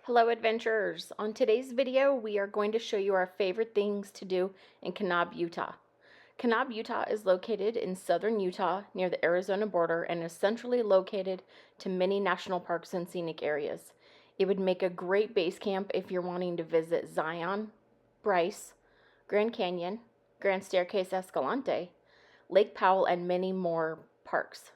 Hello adventurers! On today's video we are going to show you our favorite things to do in Kanab, Utah. Kanab, Utah is located in southern Utah near the Arizona border and is centrally located to many national parks and scenic areas. It would make a great base camp if you're wanting to visit Zion, Bryce, Grand Canyon, Grand Staircase Escalante, Lake Powell, and many more parks.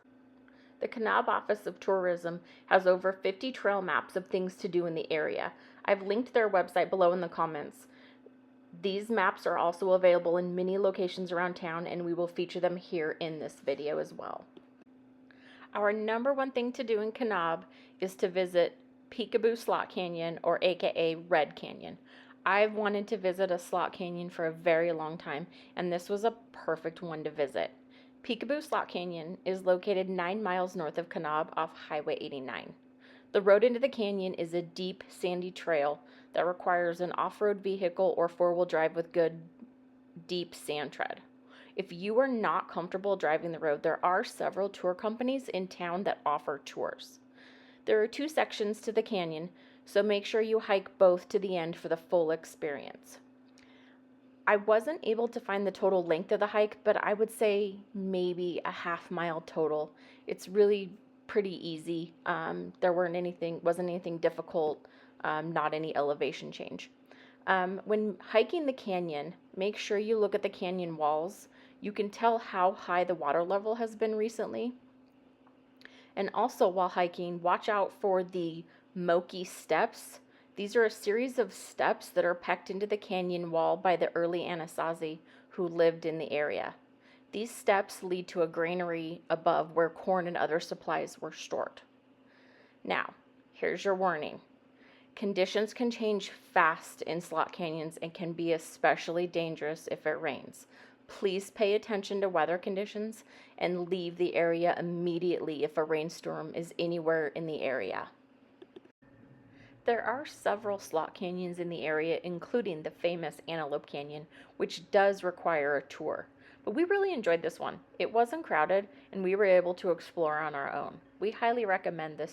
The Kanab Office of Tourism has over 50 trail maps of things to do in the area. I've linked their website below in the comments. These maps are also available in many locations around town, and we will feature them here in this video as well. Our number one thing to do in Kanab is to visit Peekaboo Slot Canyon, or aka Red Canyon. I've wanted to visit a slot canyon for a very long time, and this was a perfect one to visit. Peekaboo Slot Canyon is located 9 miles north of Kanab off Highway 89. The road into the canyon is a deep, sandy trail that requires an off-road vehicle or four-wheel drive with good, deep sand tread. If you are not comfortable driving the road, there are several tour companies in town that offer tours. There are 2 sections to the canyon, so make sure you hike both to the end for the full experience. I wasn't able to find the total length of the hike, but I would say maybe a half-mile total. It's really pretty easy. There wasn't anything difficult, not any elevation change. When hiking the canyon, make sure you look at the canyon walls. You can tell how high the water level has been recently. And also while hiking, watch out for the Moki steps. These are a series of steps that are pecked into the canyon wall by the early Anasazi who lived in the area. These steps lead to a granary above where corn and other supplies were stored. Now, here's your warning. Conditions can change fast in slot canyons and can be especially dangerous if it rains. Please pay attention to weather conditions and leave the area immediately if a rainstorm is anywhere in the area. There are several slot canyons in the area, including the famous Antelope Canyon, which does require a tour. But we really enjoyed this one. It wasn't crowded, and we were able to explore on our own. We highly recommend this.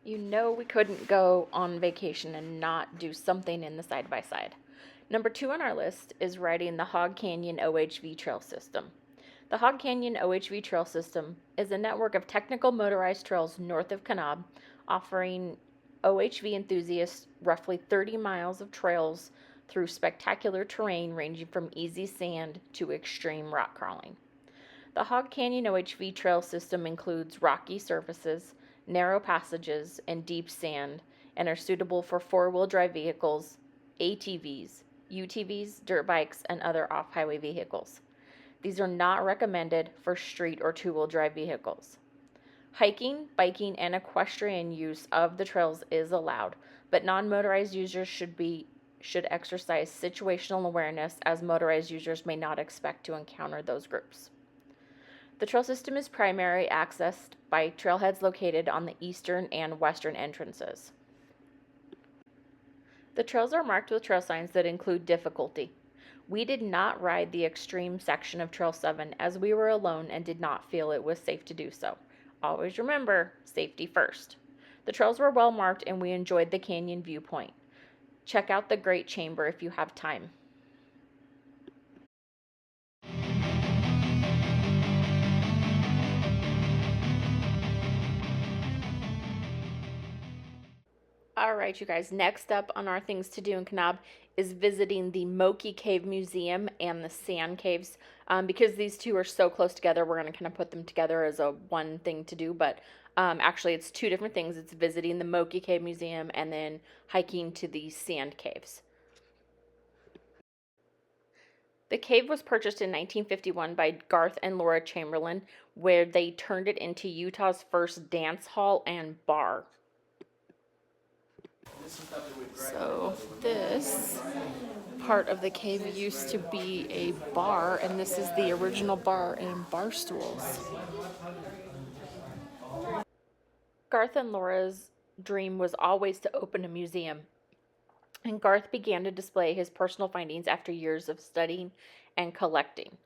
You know we couldn't go on vacation and not do something in the side-by-side. Number 2 on our list is riding the Hog Canyon OHV trail system. The Hog Canyon OHV trail system is a network of technical motorized trails north of Kanab, offering OHV enthusiasts roughly 30 miles of trails through spectacular terrain ranging from easy sand to extreme rock crawling. The Hog Canyon OHV trail system includes rocky surfaces, narrow passages, and deep sand, and are suitable for four-wheel drive vehicles, ATVs, UTVs, dirt bikes, and other off-highway vehicles. These are not recommended for street or two-wheel drive vehicles. Hiking, biking, and equestrian use of the trails is allowed, but non-motorized users should exercise situational awareness, as motorized users may not expect to encounter those groups. The trail system is primarily accessed by trailheads located on the eastern and western entrances. The trails are marked with trail signs that include difficulty. We did not ride the extreme section of Trail 7 as we were alone and did not feel it was safe to do so. Always remember, safety first. The trails were well marked and we enjoyed the canyon viewpoint. Check out the Great Chamber if you have time. Alright, you guys, next up on our things to do in Kanab is visiting the Moki Cave Museum and the Sand Caves. Because these two are so close together, we're going to kind of put them together as a one thing to do, but actually it's 2 different things. It's visiting the Moki Cave Museum and then hiking to the Sand Caves. The cave was purchased in 1951 by Garth and Laura Chamberlain, where they turned it into Utah's first dance hall and bar. So this part of the cave used to be a bar, and this is the original bar and bar stools. Garth and Laura's dream was always to open a museum, and Garth began to display his personal findings after years of studying and collecting.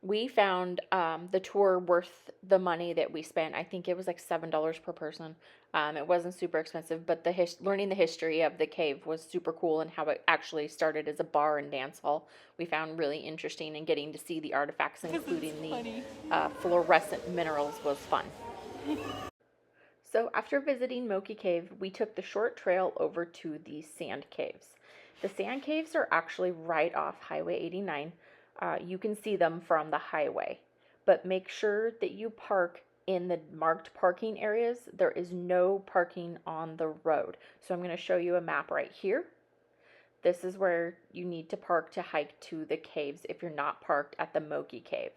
We found the tour worth the money that we spent. I think it was like $7 per person. It wasn't super expensive, but learning the history of the cave was super cool, and how it actually started as a bar and dance hall we found really interesting, and getting to see the artifacts, including the fluorescent minerals, was fun. So after visiting Moki Cave, we took the short trail over to the sand caves. The sand caves are actually right off Highway 89. You can see them from the highway, but make sure that you park in the marked parking areas. There is no parking on the road. So I'm going to show you a map right here. This is where you need to park to hike to the caves if you're not parked at the Moki Cave.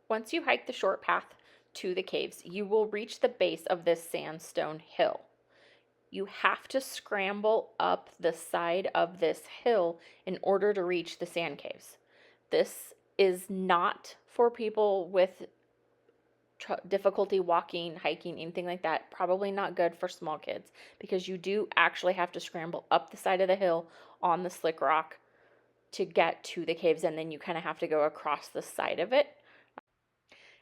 Once you hike the short path to the caves, you will reach the base of this sandstone hill. You have to scramble up the side of this hill in order to reach the sand caves. This is not for people with difficulty walking, hiking, anything like that. Probably not good for small kids, because you do actually have to scramble up the side of the hill on the slick rock to get to the caves, and then you kind of have to go across the side of it.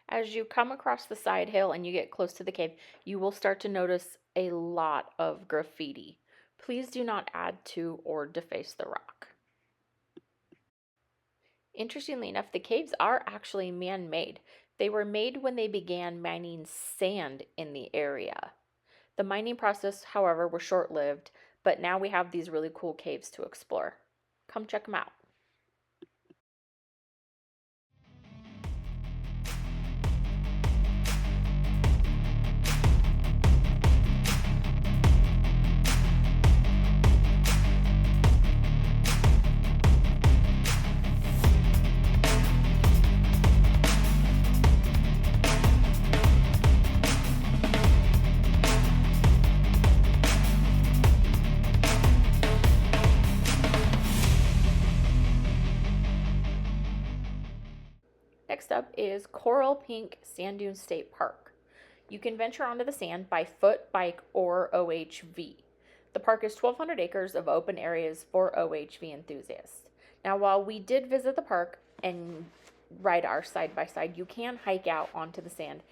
As you come across the side hill and you get close to the cave, you will start to notice a lot of graffiti. Please do not add to or deface the rock. Interestingly enough, the caves are actually man-made. They were made when they began mining sand in the area. The mining process, however, was short-lived, but now we have these really cool caves to explore. Come check them out. Next up is Coral Pink Sand Dune State Park. You can venture onto the sand by foot, bike, or OHV. The park is 1,200 acres of open areas for OHV enthusiasts. Now, while we did visit the park and ride our side-by-side, you can hike out onto the sand,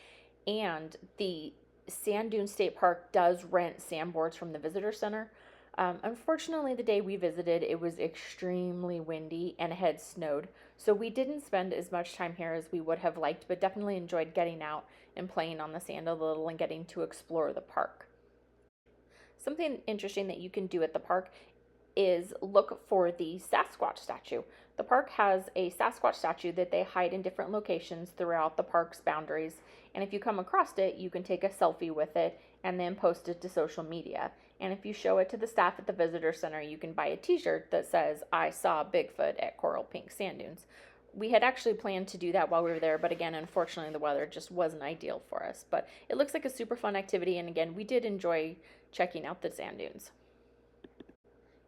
and the Sand Dune State Park does rent sandboards from the visitor center. Unfortunately, the day we visited, it was extremely windy and it had snowed, so we didn't spend as much time here as we would have liked, but definitely enjoyed getting out and playing on the sand a little and getting to explore the park. Something interesting that you can do at the park is look for the Sasquatch statue. The park has a Sasquatch statue that they hide in different locations throughout the park's boundaries, and if you come across it, you can take a selfie with it and then post it to social media. And if you show it to the staff at the visitor center, you can buy a t-shirt that says, "I saw Bigfoot at Coral Pink Sand Dunes." We had actually planned to do that while we were there, but again, unfortunately, the weather just wasn't ideal for us. But it looks like a super fun activity, and again, we did enjoy checking out the sand dunes.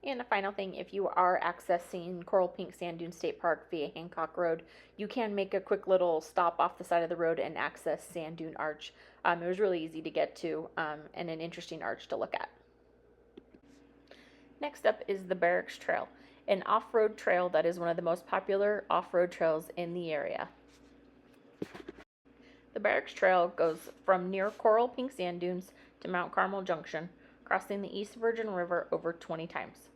And a final thing, if you are accessing Coral Pink Sand Dune State Park via Hancock Road, you can make a quick little stop off the side of the road and access Sand Dune Arch. It was really easy to get to, and an interesting arch to look at. Next up is the Barracks Trail, an off-road trail that is one of the most popular off-road trails in the area. The Barracks Trail goes from near Coral Pink Sand Dunes to Mount Carmel Junction, crossing the East Virgin River over 20 times.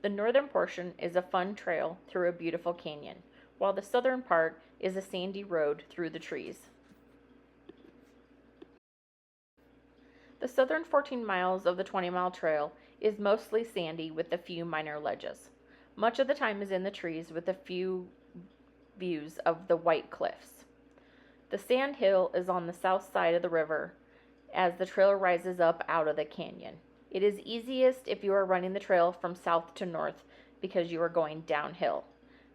The northern portion is a fun trail through a beautiful canyon, while the southern part is a sandy road through the trees. The southern 14 miles of the 20-mile trail is mostly sandy with a few minor ledges. Much of the time is in the trees with a few views of the White Cliffs. The sand hill is on the south side of the river as the trail rises up out of the canyon. It is easiest if you are running the trail from south to north because you are going downhill.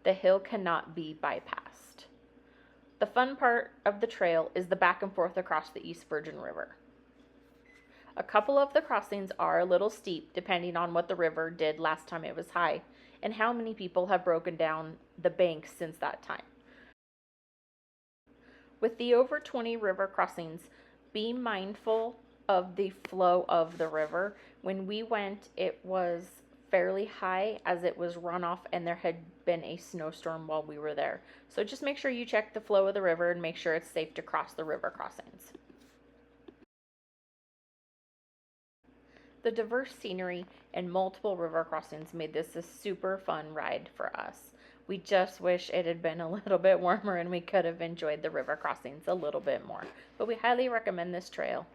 The hill cannot be bypassed. The fun part of the trail is the back and forth across the East Virgin River. A couple of the crossings are a little steep depending on what the river did last time it was high and how many people have broken down the bank since that time. With the over 20 river crossings, be mindful of the flow of the river. When we went, it was fairly high as it was runoff and there had been a snowstorm while we were there. So just make sure you check the flow of the river and make sure it's safe to cross the river crossings. The diverse scenery and multiple river crossings made this a super fun ride for us. We just wish it had been a little bit warmer and we could have enjoyed the river crossings a little bit more. But we highly recommend this trail.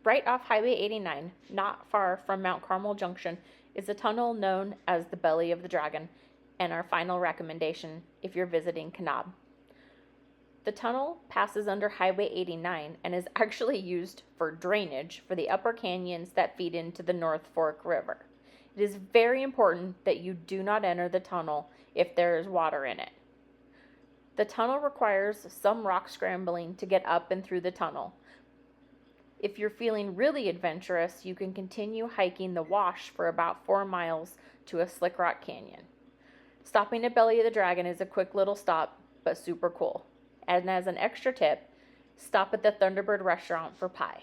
Right off Highway 89, not far from Mount Carmel Junction, is a tunnel known as the Belly of the Dragon, and our final recommendation if you're visiting Kanab. The tunnel passes under Highway 89 and is actually used for drainage for the upper canyons that feed into the North Fork River. It is very important that you do not enter the tunnel if there is water in it. The tunnel requires some rock scrambling to get up and through the tunnel. If you're feeling really adventurous, you can continue hiking the wash for about 4 miles to a slick rock canyon. Stopping at Belly of the Dragon is a quick little stop, but super cool. And as an extra tip, stop at the Thunderbird restaurant for pie.